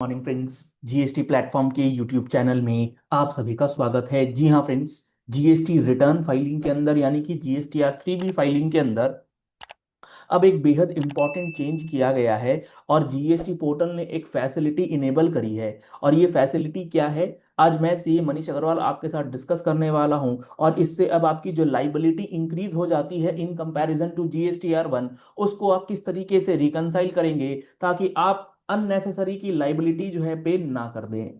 Morning friends. GST platform के YouTube channel में आप सभी का स्वागत है। जी हाँ फ्रेंड्स, जीएसटी रिटर्न फाइलिंग के अंदर यानी कि जीएसटीआर 3B फाइलिंग के अंदर अब एक बेहद इंपॉर्टेंट चेंज किया गया है और जीएसटी पोर्टल ने एक फैसिलिटी इनेबल करी है। और ये फैसिलिटी क्या है, आज मैं सी मनीष अग्रवाल आपके साथ डिस्कस करने वाला हूं। और इससे अब आपकी जो लाइबिलिटी इंक्रीज हो जाती है इन कंपैरिजन टू जीएसटीआर 1, उसको आप किस तरीके से रिकंसाइल करेंगे ताकि आप अननेसेसरी की लाइबिलिटी जो है पे ना कर दें।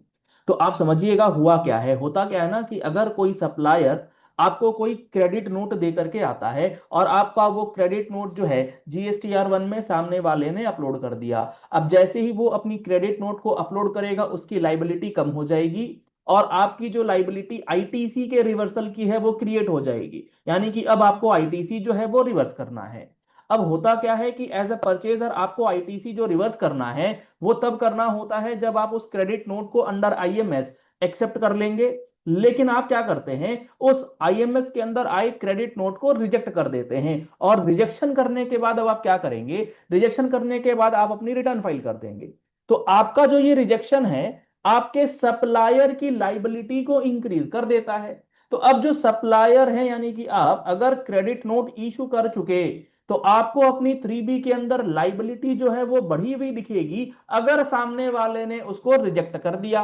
तो आप समझिएगा हुआ क्या है। होता क्या है ना कि अगर कोई सप्लायर आपको कोई क्रेडिट नोट दे करके आता है और आपका वो क्रेडिट नोट जो है जीएसटीआर 1 में सामने वाले ने अपलोड कर दिया। अब जैसे ही वो अपनी क्रेडिट नोट को अपलोड करेगा उसकी लाइबिलिटी कम हो जाएगी और आपकी जो लाइबिलिटी आईटीसी के रिवर्सल की है वो क्रिएट हो जाएगी। यानी कि अब आपको आईटीसी जो है वो रिवर्स करना है। अब होता क्या है कि एज अ परचेजर आपको आईटीसी जो रिवर्स करना है वो तब करना होता है जब आप उस क्रेडिट नोट को अंडर आईएमएस एक्सेप्ट कर लेंगे। लेकिन आप क्या करते हैं, उस आईएमएस के अंदर आए क्रेडिट नोट को रिजेक्ट कर देते हैं। और रिजेक्शन करने के बाद अब आप क्या करेंगे, रिजेक्शन करने के बाद आप अपनी रिटर्न फाइल कर देंगे। तो आपका जो ये रिजेक्शन है आपके सप्लायर की लाइबिलिटी को इंक्रीज कर देता है। तो अब जो सप्लायर है यानी कि आप अगर क्रेडिट नोट इशू कर चुके तो आपको अपनी 3B के अंदर लाइबिलिटी जो है वो बढ़ी हुई दिखेगी अगर सामने वाले ने उसको रिजेक्ट कर दिया।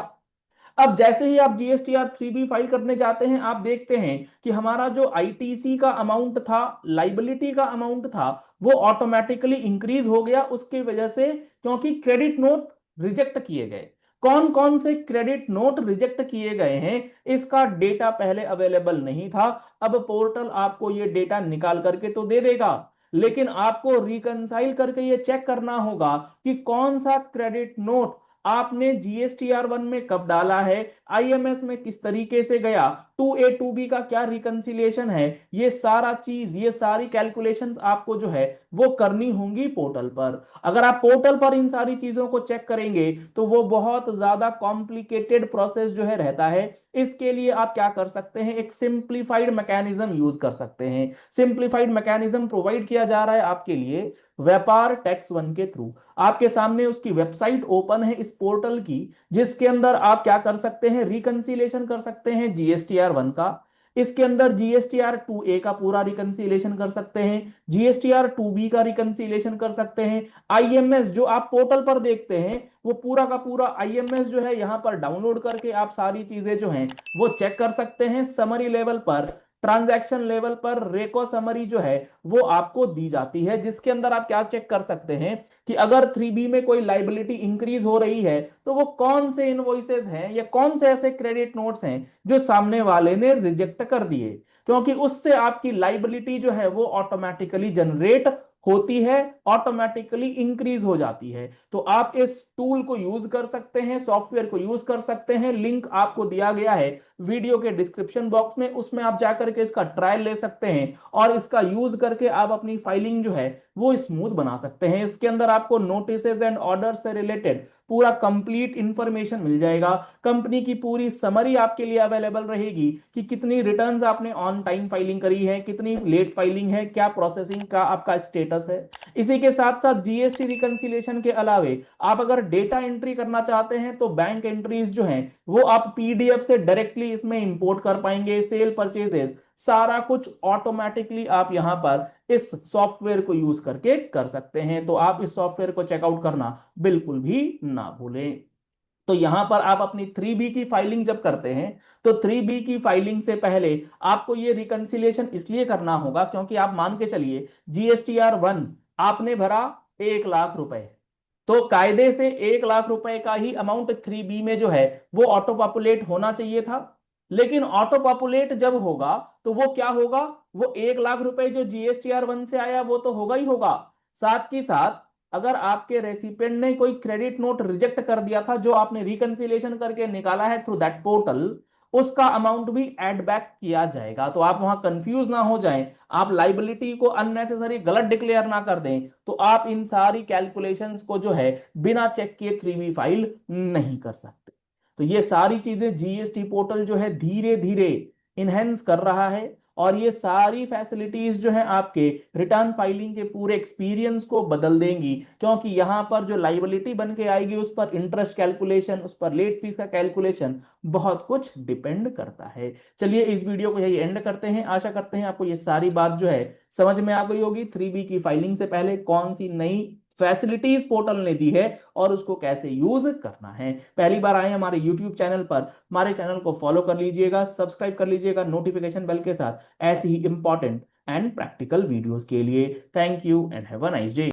अब जैसे ही आप जीएसटीआर 3B फाइल करने जाते हैं आप देखते हैं कि हमारा जो आईटीसी का अमाउंट था, लाइबिलिटी का अमाउंट था, वो ऑटोमेटिकली इंक्रीज हो गया उसकी वजह से, क्योंकि क्रेडिट नोट रिजेक्ट किए गए। कौन कौन से क्रेडिट नोट रिजेक्ट किए गए हैं इसका डेटा पहले अवेलेबल नहीं था। अब पोर्टल आपको ये डेटा निकाल करके तो दे देगा, लेकिन आपको रिकंसाइल करके ये चेक करना होगा कि कौन सा क्रेडिट नोट आपने जीएसटीआर 1 में कब डाला है, आईएमएस में किस तरीके से गया, 2A 2B का क्या रिकंसिलिएशन है। ये सारा चीज, ये सारी कैलकुलेशंस आपको जो है वो करनी होंगी पोर्टल पर। अगर आप पोर्टल पर इन सारी चीजों को चेक करेंगे तो वो बहुत ज्यादा कॉम्प्लिकेटेड प्रोसेस जो है रहता है। इसके लिए आप क्या कर सकते हैं, एक सिंप्लीफाइड मैकेनिज्म यूज कर सकते हैं। सिंप्लीफाइड मैकेनिज्म प्रोवाइड किया जा रहा है आपके लिए व्यापार टैक्स 1 के थ्रू। आपके सामने उसकी वेबसाइट ओपन है इस पोर्टल की, जिसके अंदर आप क्या कर सकते हैं, रिकंसिलेशन कर सकते हैं जीएसटीआर 1 का। इसके अंदर जीएसटीआर 2A का पूरा रिकंसिलेशन कर सकते हैं, जीएसटीआर 2B का रिकंसिलेशन कर सकते हैं। आईएमएस जो आप पोर्टल पर देखते हैं वो पूरा का पूरा आईएमएस जो है यहां पर डाउनलोड करके आप सारी चीजें जो हैं वो चेक कर सकते हैं। समरी लेवल पर, ट्रांजैक्शन लेवल पर रेको समरी जो है वो आपको दी जाती है, जिसके अंदर आप क्या चेक कर सकते हैं कि अगर 3B में कोई लाइबिलिटी इंक्रीज हो रही है तो वो कौन से इनवॉइसेस हैं या कौन से ऐसे क्रेडिट नोट्स हैं जो सामने वाले ने रिजेक्ट कर दिए, क्योंकि उससे आपकी लाइबिलिटी जो है वो ऑटोमेटिकली जनरेट होती है, ऑटोमेटिकली इंक्रीज हो जाती है। तो आप इस टूल को यूज कर सकते हैं, सॉफ्टवेयर को यूज कर सकते हैं। लिंक आपको दिया गया है वीडियो के डिस्क्रिप्शन बॉक्स में, उसमें आप जाकर के इसका ट्रायल ले सकते हैं और इसका यूज करके आप अपनी फाइलिंग जो है वो स्मूथ बना सकते हैं। इसके अंदर आपको नोटिसेज एंड ऑर्डर से रिलेटेड पूरा कंप्लीट इंफॉर्मेशन मिल जाएगा। कंपनी की पूरी समरी आपके लिए अवेलेबल रहेगी कि कितनी रिटर्न्स आपने ऑन टाइम फाइलिंग करी है, कितनी लेट फाइलिंग है, क्या प्रोसेसिंग का आपका स्टेटस है। इसी के साथ साथ जीएसटी रिकंसिलेशन के अलावे आप अगर डेटा एंट्री करना चाहते हैं तो बैंक एंट्रीज जो हैं वो आप पीडीएफ से डायरेक्टली इसमें इंपोर्ट कर पाएंगे। सेल परचेजेस सारा कुछ ऑटोमेटिकली आप यहां पर इस सॉफ्टवेयर को यूज करके कर सकते हैं। तो आप इस सॉफ्टवेयर को चेकआउट करना बिल्कुल भी ना भूलें। तो यहां पर आप अपनी 3B की फाइलिंग जब करते हैं तो 3B की फाइलिंग से पहले आपको ये रिकंसिलिएशन इसलिए करना होगा क्योंकि आप मान के चलिए जीएसटीआर 1 आपने भरा 1 लाख रुपए, तो कायदे से 1 लाख रुपए का ही अमाउंट 3B में जो है वो ऑटो पॉपुलेट होना चाहिए था। लेकिन ऑटो पॉपुलेट जब होगा तो वो क्या होगा, वो 1 लाख रुपए जो जीएसटीआर 1 से आया वो तो होगा ही होगा, साथ ही साथ अगर आपके रेसिपिएंट ने कोई क्रेडिट नोट रिजेक्ट कर दिया था जो आपने रिकंसिलिएशन करके निकाला है थ्रू दैट पोर्टल, उसका अमाउंट भी ऐड बैक किया जाएगा। तो आप वहां कंफ्यूज ना हो जाएं, आप लाइबिलिटी को अननेसेसरी गलत डिक्लेयर ना कर दें, तो आप इन सारी कैलकुलेशंस को जो है बिना चेक किए 3B फाइल नहीं कर सकते। तो ये सारी चीजें जीएसटी पोर्टल जो है धीरे धीरे इनहेंस कर रहा है और ये सारी फैसिलिटीज जो है आपके रिटर्न फाइलिंग के पूरे एक्सपीरियंस को बदल देंगी, क्योंकि यहां पर जो लाइबिलिटी बन के आएगी उस पर इंटरेस्ट कैलकुलेशन, उस पर लेट फीस का कैलकुलेशन, बहुत कुछ डिपेंड करता है। चलिए इस वीडियो को यही एंड करते हैं। आशा करते हैं आपको ये सारी बात जो है समझ में आ गई होगी। 3B की फाइलिंग से पहले कौन सी नई फैसिलिटीज पोर्टल ने दी है और उसको कैसे यूज करना है। पहली बार आए हमारे यूट्यूब चैनल पर, हमारे चैनल को फॉलो कर लीजिएगा, सब्सक्राइब कर लीजिएगा नोटिफिकेशन बेल के साथ, ऐसी ही इंपॉर्टेंट एंड प्रैक्टिकल वीडियोस के लिए। Thank you and have a nice day.